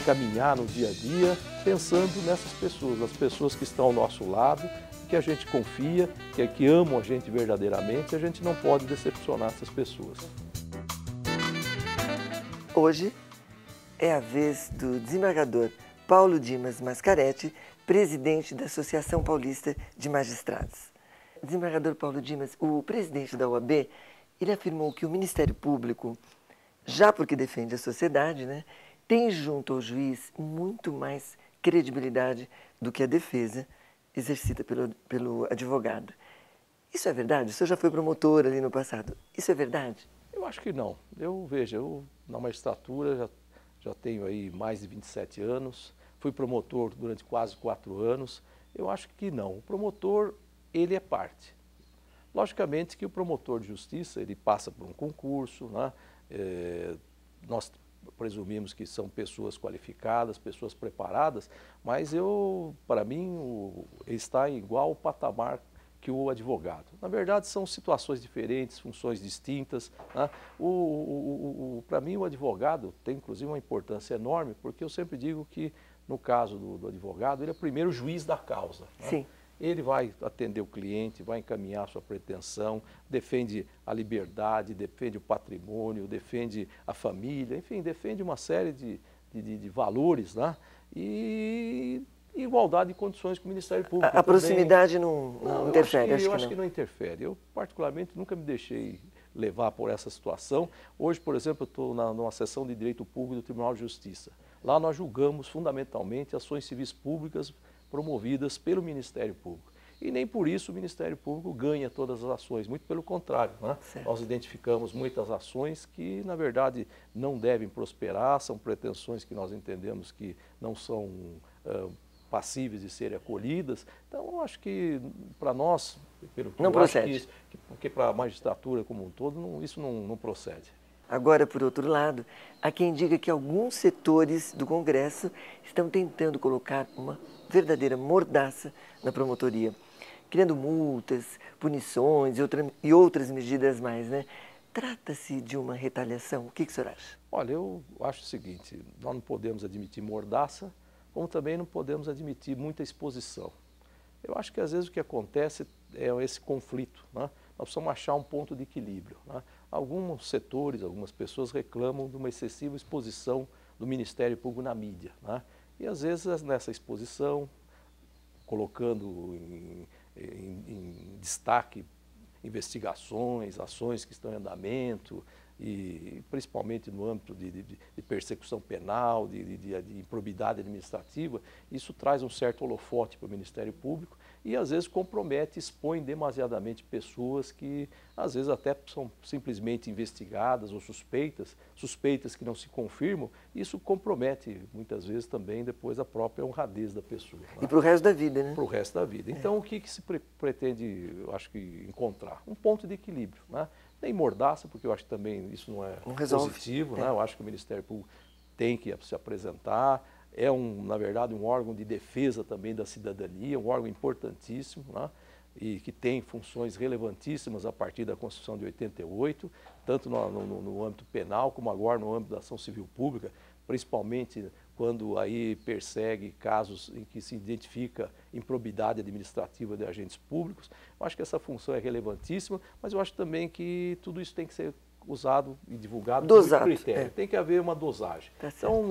caminhar no dia a dia pensando nessas pessoas, as pessoas que estão ao nosso lado, que a gente confia, que amam a gente verdadeiramente, e a gente não pode decepcionar essas pessoas. Hoje é a vez do desembargador Paulo Dimas Mascaretti, presidente da Associação Paulista de Magistrados. Desembargador Paulo Dimas, o presidente da OAB, ele afirmou que o Ministério Público, já porque defende a sociedade, né, tem junto ao juiz muito mais credibilidade do que a defesa exercida pelo advogado. Isso é verdade? O senhor já foi promotor ali no passado. Isso é verdade? Eu acho que não. Eu na magistratura já tenho aí mais de 27 anos, fui promotor durante quase 4 anos. Eu acho que não. O promotor, ele é parte. Logicamente que o promotor de justiça, ele passa por um concurso, né? Nós presumimos que são pessoas qualificadas, pessoas preparadas, mas para mim, ele está em igual patamar que o advogado. Na verdade, são situações diferentes, funções distintas, né? Para mim, o advogado tem, inclusive, uma importância enorme, porque eu sempre digo que, no caso do advogado, ele é o primeiro juiz da causa, né? Sim. Ele vai atender o cliente, vai encaminhar a sua pretensão, defende a liberdade, defende o patrimônio, defende a família, enfim, defende uma série de valores, né? E igualdade de condições com o Ministério Público. A proximidade não interfere? Eu acho que não interfere. Eu, particularmente, nunca me deixei levar por essa situação. Hoje, por exemplo, eu estou numa sessão de Direito Público do Tribunal de Justiça. Lá nós julgamos, fundamentalmente, ações civis públicas promovidas pelo Ministério Público. E nem por isso o Ministério Público ganha todas as ações, muito pelo contrário, né? Nós identificamos muitas ações que, na verdade, não devem prosperar, são pretensões que nós entendemos que não são passíveis de serem acolhidas. Então, eu acho que, para nós, não procede. Porque para a magistratura como um todo, isso não procede. Agora, por outro lado, há quem diga que alguns setores do Congresso estão tentando colocar uma verdadeira mordaça na promotoria, criando multas, punições e outras medidas mais, né? Trata-se de uma retaliação? O que o senhor acha? Olha, eu acho o seguinte, nós não podemos admitir mordaça, como também não podemos admitir muita exposição. Eu acho que às vezes o que acontece é esse conflito, né? Nós precisamos achar um ponto de equilíbrio, né? Alguns setores, algumas pessoas reclamam de uma excessiva exposição do Ministério Público na mídia, né? E às vezes nessa exposição, colocando em destaque investigações, ações que estão em andamento, e principalmente no âmbito de persecução penal, de improbidade administrativa, isso traz um certo holofote para o Ministério Público e às vezes compromete, expõe demasiadamente pessoas que às vezes até são simplesmente investigadas ou suspeitas que não se confirmam. Isso compromete muitas vezes também depois a própria honradez da pessoa, né? E para o resto da vida, né? Para o resto da vida. Então, o que se pretende, eu acho que, encontrar? Um ponto de equilíbrio, né? Nem mordaça, porque eu acho que também isso não é positivo, né? Eu acho que o Ministério Público tem que se apresentar, na verdade, um órgão de defesa também da cidadania, um órgão importantíssimo, né? E que tem funções relevantíssimas a partir da Constituição de 88, tanto no âmbito penal como agora no âmbito da ação civil pública, principalmente quando aí persegue casos em que se identifica improbidade administrativa de agentes públicos. Eu acho que essa função é relevantíssima, mas eu acho também que tudo isso tem que ser usado e divulgado com critério. Tem que haver uma dosagem. Então,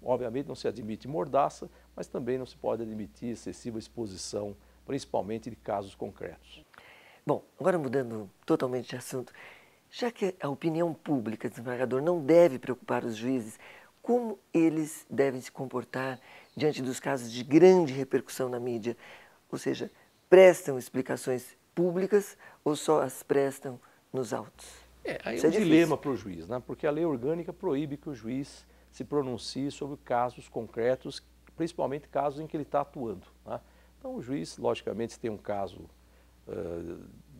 obviamente, não se admite mordaça, mas também não se pode admitir excessiva exposição, principalmente de casos concretos. Bom, agora mudando totalmente de assunto, já que a opinião pública, desembargador, não deve preocupar os juízes, como eles devem se comportar diante dos casos de grande repercussão na mídia? Ou seja, prestam explicações públicas ou só as prestam nos autos? Aí é um dilema para o juiz, né? Porque a lei orgânica proíbe que o juiz se pronuncie sobre casos concretos, principalmente casos em que ele está atuando, né? Então, o juiz, logicamente, se tem um caso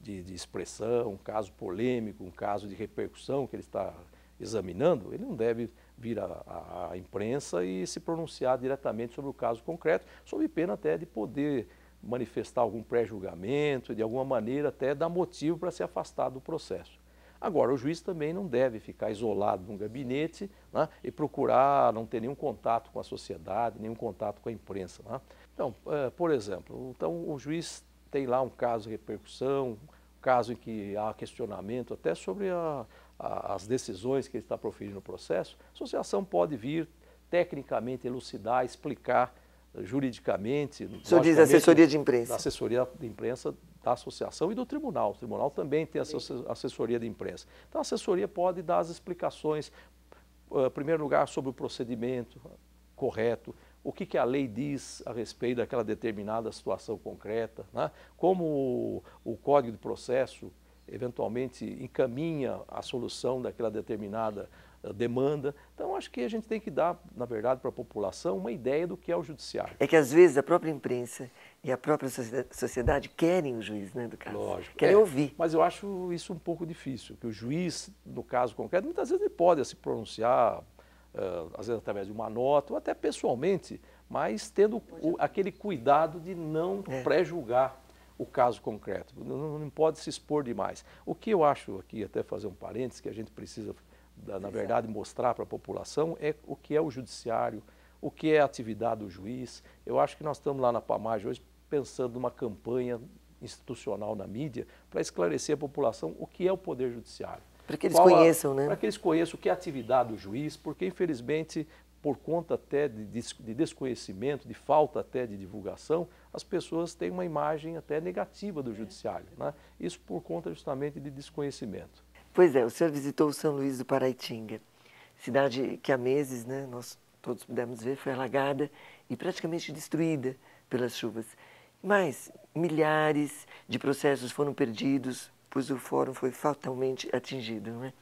de expressão, um caso polêmico, um caso de repercussão que ele está examinando, ele não deve vir à imprensa e se pronunciar diretamente sobre o caso concreto, sob pena até de poder manifestar algum pré-julgamento, de alguma maneira até dar motivo para se afastar do processo. Agora, o juiz também não deve ficar isolado num gabinete, né, e procurar não ter nenhum contato com a sociedade, nenhum contato com a imprensa, né? Então, por exemplo, então, o juiz tem lá um caso de repercussão, um caso em que há questionamento até sobre as decisões que ele está proferindo no processo, a associação pode vir tecnicamente elucidar, explicar juridicamente. O senhor diz assessoria de imprensa. Da assessoria de imprensa da associação e do tribunal. O tribunal também tem assessoria de imprensa. Então a assessoria pode dar as explicações, em primeiro lugar, sobre o procedimento correto, o que a lei diz a respeito daquela determinada situação concreta, né? Como o Código de Processo eventualmente encaminha a solução daquela determinada demanda. Então, acho que a gente tem que dar, na verdade, para a população uma ideia do que é o judiciário. É que, às vezes, a própria imprensa e a própria sociedade querem o juiz, né, do caso. Lógico. Querem ouvir. Mas eu acho isso um pouco difícil, que o juiz, no caso concreto, muitas vezes ele pode se pronunciar, às vezes através de uma nota, ou até pessoalmente, mas tendo aquele cuidado de não pré-julgar o caso concreto. Não pode se expor demais. O que eu acho aqui, até fazer um parênteses, que a gente precisa, na verdade, mostrar para a população é o que é o judiciário, o que é a atividade do juiz. Eu acho que nós estamos lá na PAMAGE hoje pensando numa campanha institucional na mídia para esclarecer a população o que é o Poder Judiciário. Para que eles conheçam, né? Para que eles conheçam o que é a atividade do juiz, porque, infelizmente, por conta até de desconhecimento, de falta até de divulgação, as pessoas têm uma imagem até negativa do judiciário, né? Isso por conta justamente de desconhecimento. Pois é, o senhor visitou São Luís do Paraitinga, cidade que há meses, né, nós todos pudemos ver, foi alagada e praticamente destruída pelas chuvas. Mas milhares de processos foram perdidos, pois o fórum foi fatalmente atingido, não é?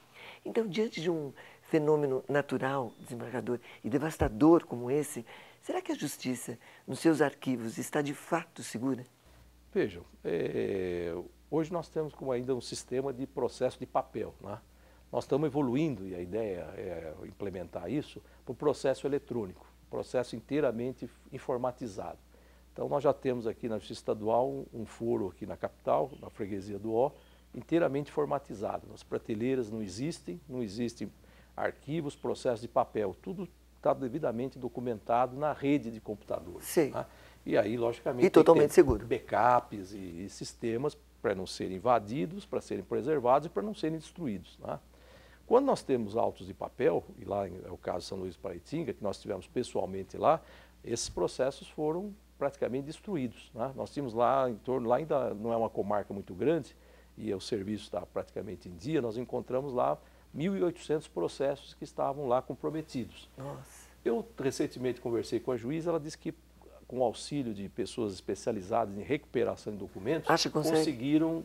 Então, diante de um fenômeno natural, desembargador, e devastador como esse, será que a justiça, nos seus arquivos, está de fato segura? Vejam, hoje nós temos como ainda um sistema de processo de papel, né? Nós estamos evoluindo, e a ideia é implementar isso, para o processo eletrônico, processo inteiramente informatizado. Então nós já temos aqui na Justiça Estadual um foro aqui na capital, na freguesia do Ó, inteiramente informatizado. As prateleiras não existem arquivos, processos de papel, tudo está devidamente documentado na rede de computadores. Sim. Né? E aí, logicamente, e totalmente seguro. Backups e sistemas para não serem invadidos, para serem preservados e para não serem destruídos. Né? Quando nós temos autos de papel, e lá é o caso de São Luís do Paraitinga, que nós tivemos pessoalmente lá, esses processos foram praticamente destruídos. Né? Nós tínhamos lá em torno, lá ainda não é uma comarca muito grande, e o serviço está praticamente em dia, nós encontramos lá 1.800 processos que estavam lá comprometidos. Nossa. Eu recentemente conversei com a juíza, ela disse que com o auxílio de pessoas especializadas em recuperação de documentos, conseguiram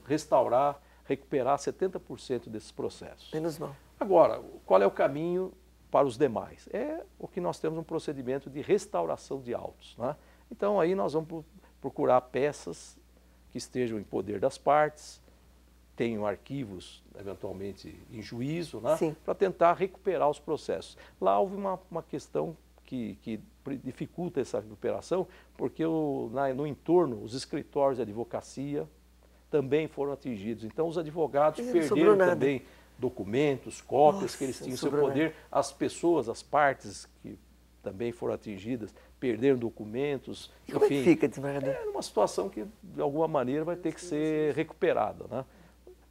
recuperar 70% desses processos. Menos mal. Agora, qual é o caminho para os demais? É o que nós temos um procedimento de restauração de autos. Né? Então aí nós vamos procurar peças que estejam em poder das partes, tenham arquivos, eventualmente, em juízo, né? Para tentar recuperar os processos. Lá houve uma questão que dificulta essa recuperação, porque no entorno, os escritórios de advocacia também foram atingidos. Então, os advogados perderam também documentos, cópias que eles tinham em seu poder. As pessoas, as partes que também foram atingidas, perderam documentos. E como é que fica, desembargador? É uma situação que, de alguma maneira, vai ter que ser recuperada, né?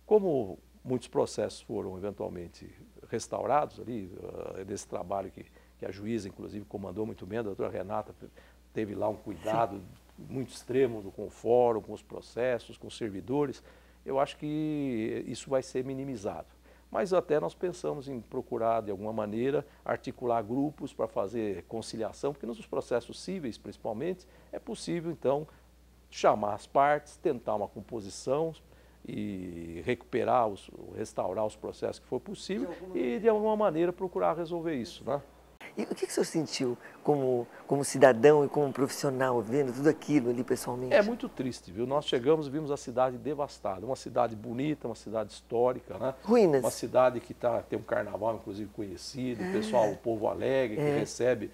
Como muitos processos foram eventualmente restaurados ali, desse trabalho que a juíza, inclusive, comandou muito bem, a doutora Renata teve lá um cuidado muito extremo com o fórum, com os processos, com os servidores, eu acho que isso vai ser minimizado. Mas até nós pensamos em procurar, de alguma maneira, articular grupos para fazer conciliação, porque nos processos cíveis, principalmente, é possível, então, chamar as partes, tentar uma composição e restaurar os processos que for possível e, de alguma maneira, procurar resolver isso, né? E o que o senhor sentiu como cidadão e como profissional, vendo tudo aquilo ali pessoalmente? É muito triste, viu? Nós chegamos e vimos a cidade devastada, uma cidade bonita, uma cidade histórica, né? Ruínas. Uma cidade que tem um carnaval, inclusive, conhecido, o povo alegre, que recebe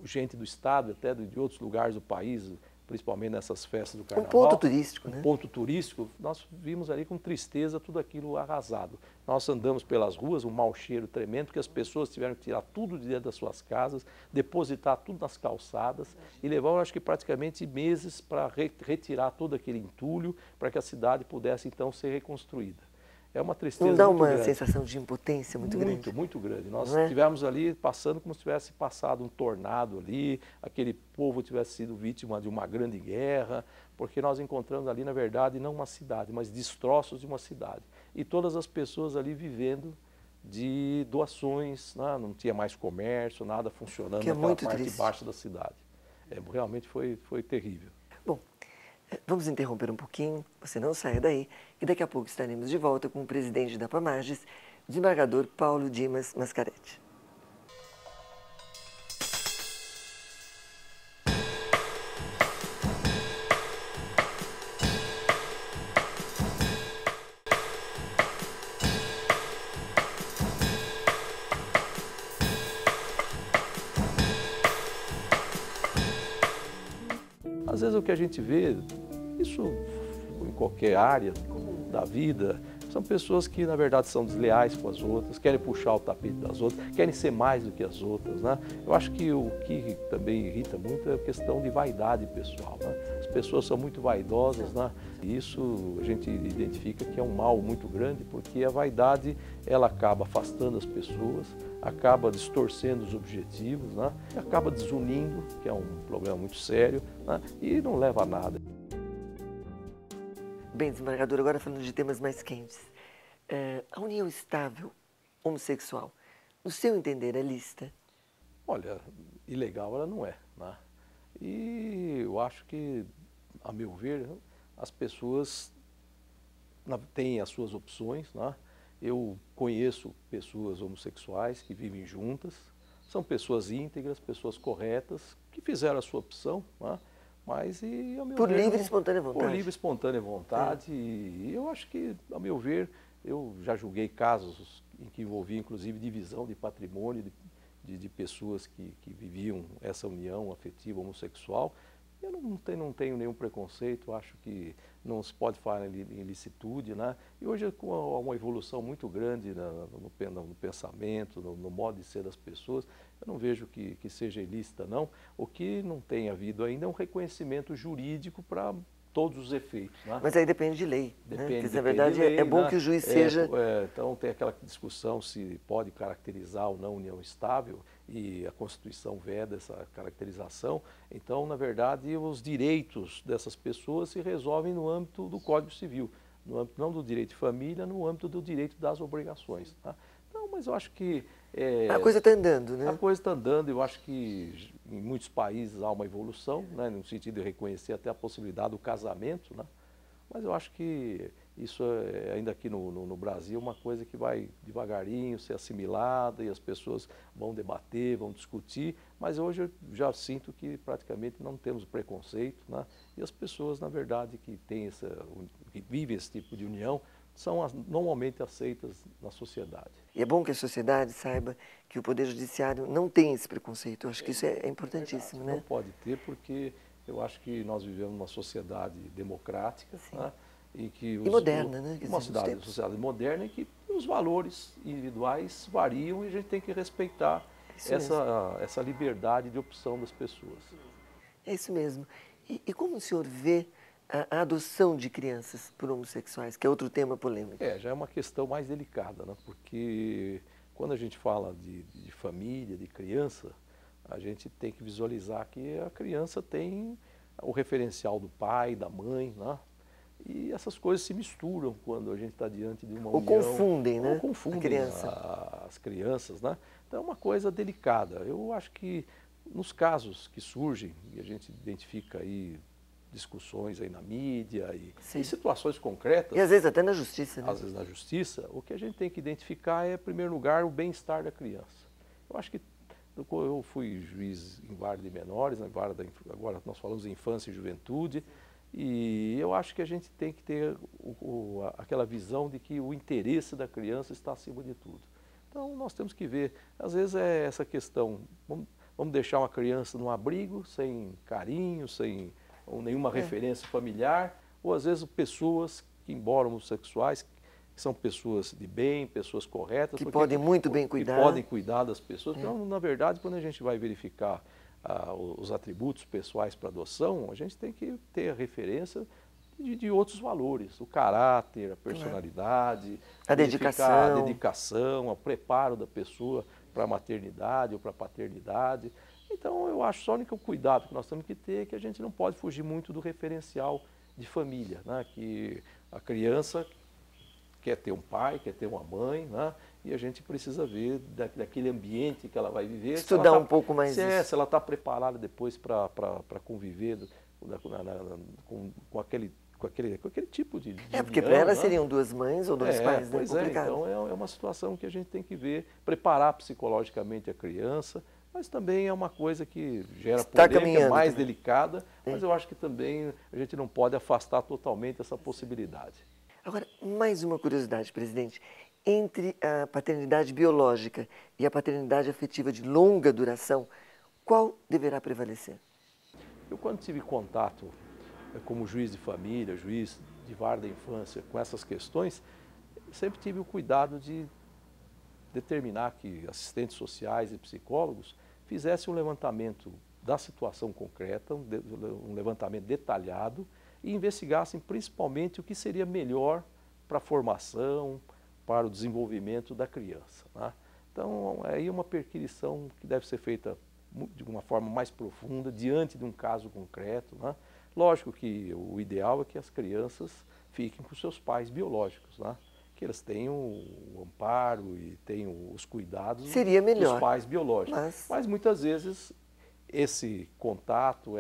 gente do estado, até de outros lugares do país, principalmente nessas festas do Um Carnaval. ponto turístico, né? Um ponto turístico, nós vimos ali com tristeza tudo aquilo arrasado. Nós andamos pelas ruas, um mau cheiro tremendo, porque as pessoas tiveram que tirar tudo de dentro das suas casas, depositar tudo nas calçadas e levaram, acho que praticamente meses para retirar todo aquele entulho, para que a cidade pudesse então ser reconstruída. É uma tristeza Não dá muito uma grande. sensação de impotência muito grande? Muito grande. Nós Não é? estivemos ali passando como se tivesse passado um tornado ali, aquele povo tivesse sido vítima de uma grande guerra, porque nós encontramos ali, na verdade, não uma cidade, mas destroços de uma cidade. E todas as pessoas ali vivendo de doações, né? Não tinha mais comércio, nada funcionando Que é naquela muito parte triste. baixa da cidade. Realmente foi terrível. Bom, vamos interromper um pouquinho, você não saia daí, e daqui a pouco estaremos de volta com o presidente da Pamages, desembargador Paulo Dimas Mascaretti. Às vezes o que a gente vê, isso em qualquer área da vida, são pessoas que na verdade são desleais com as outras, querem puxar o tapete das outras, querem ser mais do que as outras, né? Eu acho que o que também irrita muito é a questão de vaidade pessoal, né? As pessoas são muito vaidosas, né? E isso a gente identifica que é um mal muito grande, porque a vaidade ela acaba afastando as pessoas, acaba distorcendo os objetivos, né? Acaba desunindo, que é um problema muito sério, né? E não leva a nada. Bem, desembargador, agora falando de temas mais quentes. A união estável homossexual, no seu entender, é lícita? Olha, ilegal ela não é, né? E eu acho que, a meu ver, as pessoas têm as suas opções, né? Eu conheço pessoas homossexuais que vivem juntas, são pessoas íntegras, pessoas corretas, que fizeram a sua opção, né? Mas, e, a meu Por ver, livre e espontânea vontade? Por livre e espontânea vontade. E eu acho que, a meu ver, eu já julguei casos em que envolvia, inclusive, divisão de patrimônio de pessoas que viviam essa união afetiva homossexual. Eu não tenho nenhum preconceito, acho que não se pode falar em ilicitude, né? E hoje, com uma evolução muito grande no pensamento, no modo de ser das pessoas, eu não vejo que seja ilícita, não. O que não tem havido ainda é um reconhecimento jurídico para todos os efeitos, né? Mas aí depende de lei, Depende, né? Porque, na depende verdade, de lei, é bom né? que o juiz seja... Então tem aquela discussão se pode caracterizar ou não união estável, e a Constituição veda essa caracterização. Então, na verdade, os direitos dessas pessoas se resolvem no âmbito do Código Civil, no âmbito não do direito de família, no âmbito do direito das obrigações, tá? Então, mas eu acho que... A coisa está andando, né? A coisa está andando, eu acho que em muitos países há uma evolução, né, no sentido de reconhecer até a possibilidade do casamento, né? Mas eu acho que isso ainda aqui no Brasil, uma coisa que vai devagarinho ser assimilada e as pessoas vão debater, vão discutir, mas hoje eu já sinto que praticamente não temos preconceito, né? E as pessoas, na verdade, que vivem esse tipo de união, são normalmente aceitas na sociedade. E é bom que a sociedade saiba que o Poder Judiciário não tem esse preconceito. Eu acho que isso é importantíssimo, né? Não pode ter, porque eu acho que nós vivemos numa sociedade democrática, né? E moderna, né? Uma sociedade moderna em que os valores individuais variam e a gente tem que respeitar essa liberdade de opção das pessoas. É isso mesmo. E como o senhor vê a adoção de crianças por homossexuais, que é outro tema polêmico? Já é uma questão mais delicada, né? Porque quando a gente fala de família, de criança, a gente tem que visualizar que a criança tem o referencial do pai, da mãe, né? E essas coisas se misturam quando a gente está diante de uma união. Confundem, né? Ou confundem as crianças, né? Então é uma coisa delicada. Eu acho que nos casos que surgem, e a gente identifica aí discussões aí na mídia e situações concretas. E às vezes até na justiça, né? Às vezes na justiça, o que a gente tem que identificar é, em primeiro lugar, o bem-estar da criança. Eu acho que eu fui juiz em vara de menores, agora nós falamos de infância e juventude, e eu acho que a gente tem que ter aquela visão de que o interesse da criança está acima de tudo. Então nós temos que ver, às vezes é essa questão, vamos deixar uma criança num abrigo, sem carinho, sem ou nenhuma referência familiar, ou às vezes pessoas que, embora homossexuais, são pessoas de bem, pessoas corretas. Que podem muito bem cuidar. Que podem cuidar das pessoas. Então, na verdade, quando a gente vai verificar os atributos pessoais para adoção, a gente tem que ter a referência de outros valores, o caráter, a personalidade, a dedicação, o preparo da pessoa para a maternidade ou para a paternidade. Então, eu acho que o único cuidado que nós temos que ter é que a gente não pode fugir muito do referencial de família, né? Que a criança quer ter um pai, quer ter uma mãe, né? E a gente precisa ver daquele ambiente que ela vai viver. Estudar um pouco mais isso. Se ela está preparada depois para conviver com aquele tipo de porque para ela seriam duas mães ou dois pais, né? Pois então é uma situação que a gente tem que ver, preparar psicologicamente a criança, mas também é uma coisa que gera polêmica, mais delicada, mas eu acho que também a gente não pode afastar totalmente essa possibilidade. Agora, mais uma curiosidade, presidente. Entre a paternidade biológica e a paternidade afetiva de longa duração, qual deverá prevalecer? Eu, quando tive contato como juiz de família, juiz de vara da infância, com essas questões, sempre tive o cuidado de determinar que assistentes sociais e psicólogos fizessem um levantamento da situação concreta, um levantamento detalhado, e investigassem principalmente o que seria melhor para a formação, para o desenvolvimento da criança, né? Então, aí é uma perquisição que deve ser feita de uma forma mais profunda, diante de um caso concreto, né? Lógico que o ideal é que as crianças fiquem com seus pais biológicos, né? Que elas tenham o amparo e tenham os cuidados dos pais biológicos. Mas muitas vezes esse contato,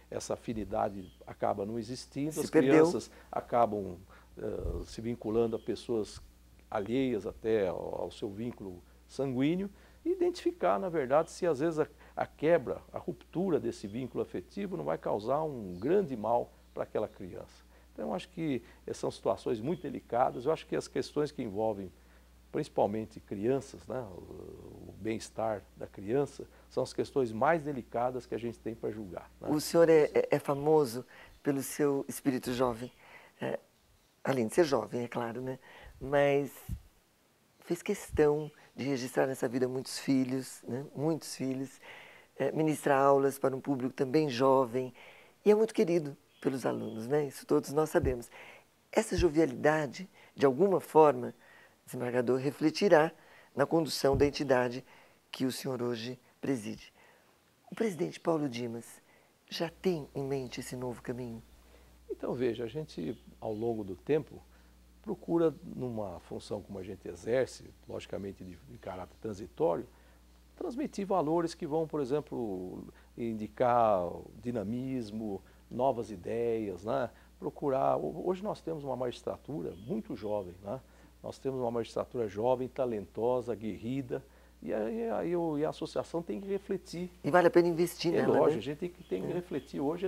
essa afinidade acaba não existindo, as crianças acabam se vinculando a pessoas alheias até ao seu vínculo sanguíneo, e identificar, na verdade, se às vezes a quebra, a ruptura desse vínculo afetivo não vai causar um grande mal para aquela criança. Então, eu acho que são situações muito delicadas. Eu acho que as questões que envolvem principalmente crianças, né, o bem-estar da criança, são as questões mais delicadas que a gente tem para julgar, né? O senhor é famoso pelo seu espírito jovem, além de ser jovem, é claro, né? Mas fez questão de registrar nessa vida muitos filhos, né? Muitos filhos, ministrar aulas para um público também jovem, e é muito querido pelos alunos, né? Isso todos nós sabemos. Essa jovialidade, de alguma forma, desembargador, refletirá na condução da entidade que o senhor hoje preside. O presidente Paulo Dimas já tem em mente esse novo caminho? Então, veja, a gente, ao longo do tempo, procura, numa função como a gente exerce, logicamente de caráter transitório, transmitir valores que vão, por exemplo, indicar dinamismo, novas ideias, né? Procurar. Hoje nós temos uma magistratura muito jovem, né? Nós temos uma magistratura jovem, talentosa, aguerrida, e a associação tem que refletir. E vale a pena investir nela, lógico, né? A gente tem que refletir. Hoje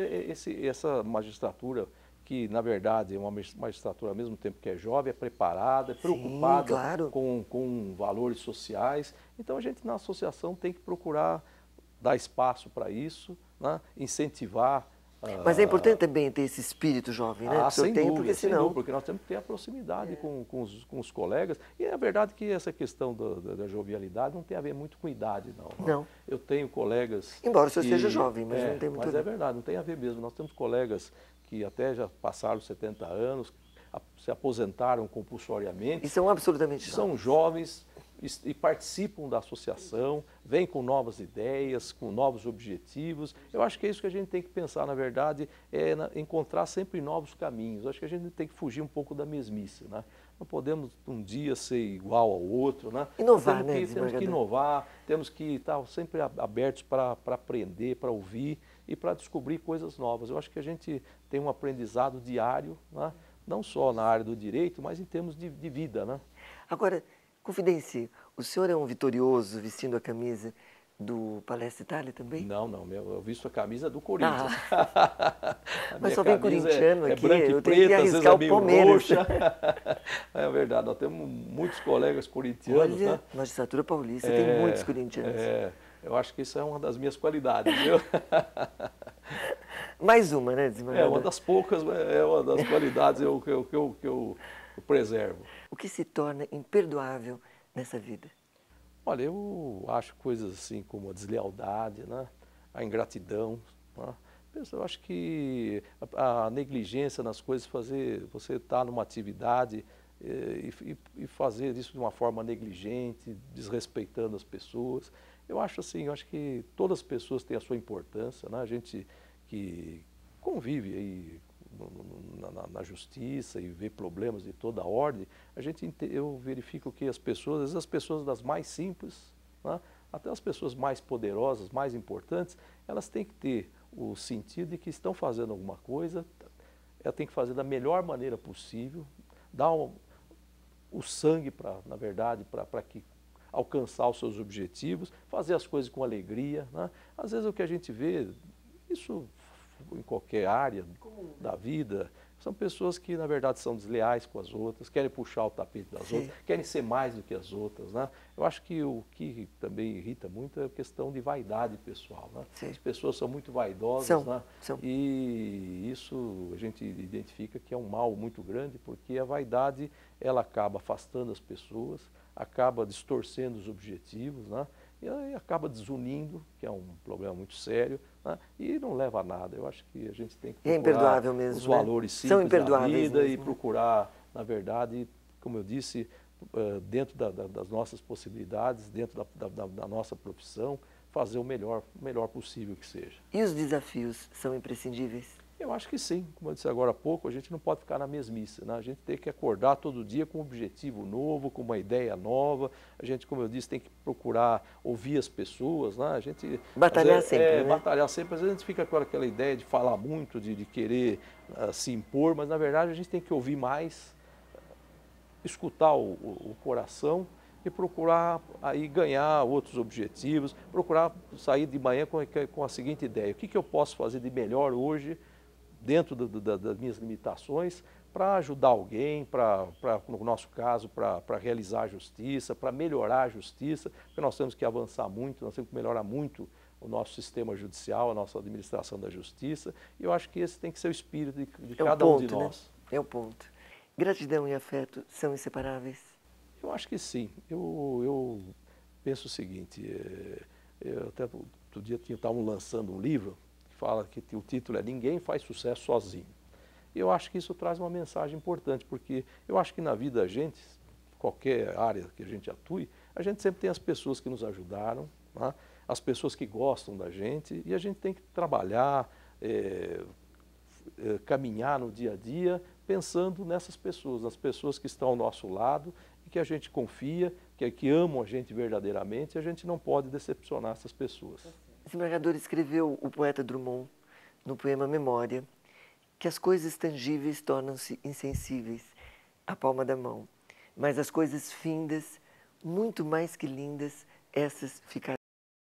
essa magistratura, que na verdade é uma magistratura ao mesmo tempo que é jovem, é preparada, é preocupada. Sim, claro. com valores sociais. Então a gente na associação tem que procurar dar espaço para isso, né? Incentivar. Mas é importante também ter esse espírito jovem, né? Sem dúvida, porque senão... porque nós temos que ter a proximidade com os colegas. E é verdade que essa questão da jovialidade não tem a ver muito com idade, não. Não. Eu tenho colegas... Embora o senhor seja jovem, mas não tem muito a ver. Mas é verdade, não tem a ver mesmo. Nós temos colegas que até já passaram 70 anos, se aposentaram compulsoriamente. E são absolutamente jovens. São jovens e participam da associação, vêm com novas ideias, com novos objetivos. Eu acho que é isso que a gente tem que pensar, na verdade, encontrar sempre novos caminhos. Eu acho que a gente tem que fugir um pouco da mesmice, né? Não podemos um dia ser igual ao outro, né? Inovar, né? Temos que inovar, temos que estar sempre abertos para aprender, para ouvir e para descobrir coisas novas. Eu acho que a gente tem um aprendizado diário, né? Não só na área do direito, mas em termos de vida, né? Agora, confidencie, o senhor é um vitorioso vestindo a camisa do Palestra Itália também? Não, eu visto a camisa do Corinthians. Mas só vem corintiano aqui, branca e eu preta, tenho que às vezes arriscar é o meio Palmeiras. roxa. É verdade, nós temos muitos colegas corintianos. Olha, né? Magistratura Paulista tem muitos corintianos. Eu acho que isso é uma das minhas qualidades, viu? Mais uma, né, desembargador? É uma das poucas, é uma das qualidades que eu preservo. O que se torna imperdoável nessa vida? Olha, eu acho coisas assim como a deslealdade, né? A ingratidão, né? Eu acho que a negligência nas coisas, você estar numa atividade e fazer isso de uma forma negligente, desrespeitando as pessoas. Eu acho assim, eu acho que todas as pessoas têm a sua importância, né? A gente que convive aí na justiça e vê problemas de toda ordem, eu verifico que as pessoas, às vezes as pessoas das mais simples, né? Até as pessoas mais poderosas, mais importantes, elas têm que ter o sentido de que estão fazendo alguma coisa, ela tem que fazer da melhor maneira possível, dar o sangue, na verdade, para que alcançar os seus objetivos, fazer as coisas com alegria, né? Às vezes o que a gente vê, isso em qualquer área da vida, são pessoas que, na verdade, são desleais com as outras, querem puxar o tapete das outras, querem ser mais do que as outras, né? Eu acho que o que também irrita muito é a questão de vaidade pessoal, né? As pessoas são muito vaidosas, né? E isso a gente identifica que é um mal muito grande, porque a vaidade, ela acaba afastando as pessoas, acaba distorcendo os objetivos, né? E acaba desunindo, que é um problema muito sério, né? E não leva a nada. Eu acho que a gente tem que procurar os valores simples da vida e procurar, na verdade, como eu disse, dentro das nossas possibilidades, dentro da nossa profissão, fazer o melhor possível que seja. E os desafios são imprescindíveis? Eu acho que sim. Como eu disse agora há pouco, a gente não pode ficar na mesmice, né? A gente tem que acordar todo dia com um objetivo novo, com uma ideia nova. A gente, como eu disse, tem que procurar ouvir as pessoas, né? A gente batalhar sempre, né? Batalhar sempre. Às vezes a gente fica com aquela ideia de falar muito, de querer se impor, mas na verdade a gente tem que ouvir mais, escutar o coração e procurar aí ganhar outros objetivos, procurar sair de manhã com a seguinte ideia: o que eu posso fazer de melhor hoje, dentro das minhas limitações, para ajudar alguém, no nosso caso, para realizar a justiça, para melhorar a justiça, porque nós temos que avançar muito, nós temos que melhorar muito o nosso sistema judicial, a nossa administração da justiça, e eu acho que esse tem que ser o espírito de cada um de nós. Né? É o ponto. Gratidão e afeto são inseparáveis? Eu acho que sim. Eu penso o seguinte, eu até outro dia estavam lançando um livro, fala que o título é Ninguém Faz Sucesso Sozinho. E eu acho que isso traz uma mensagem importante, porque eu acho que na vida da gente, qualquer área que a gente atue, a gente sempre tem as pessoas que nos ajudaram, né? As pessoas que gostam da gente, e a gente tem que trabalhar, caminhar no dia a dia, pensando nessas pessoas, nas pessoas que estão ao nosso lado e que a gente confia, que amam a gente verdadeiramente, e a gente não pode decepcionar essas pessoas. O desembargador escreveu, o poeta Drummond, no poema Memória, que as coisas tangíveis tornam-se insensíveis à palma da mão, mas as coisas findas, muito mais que lindas, essas ficarão.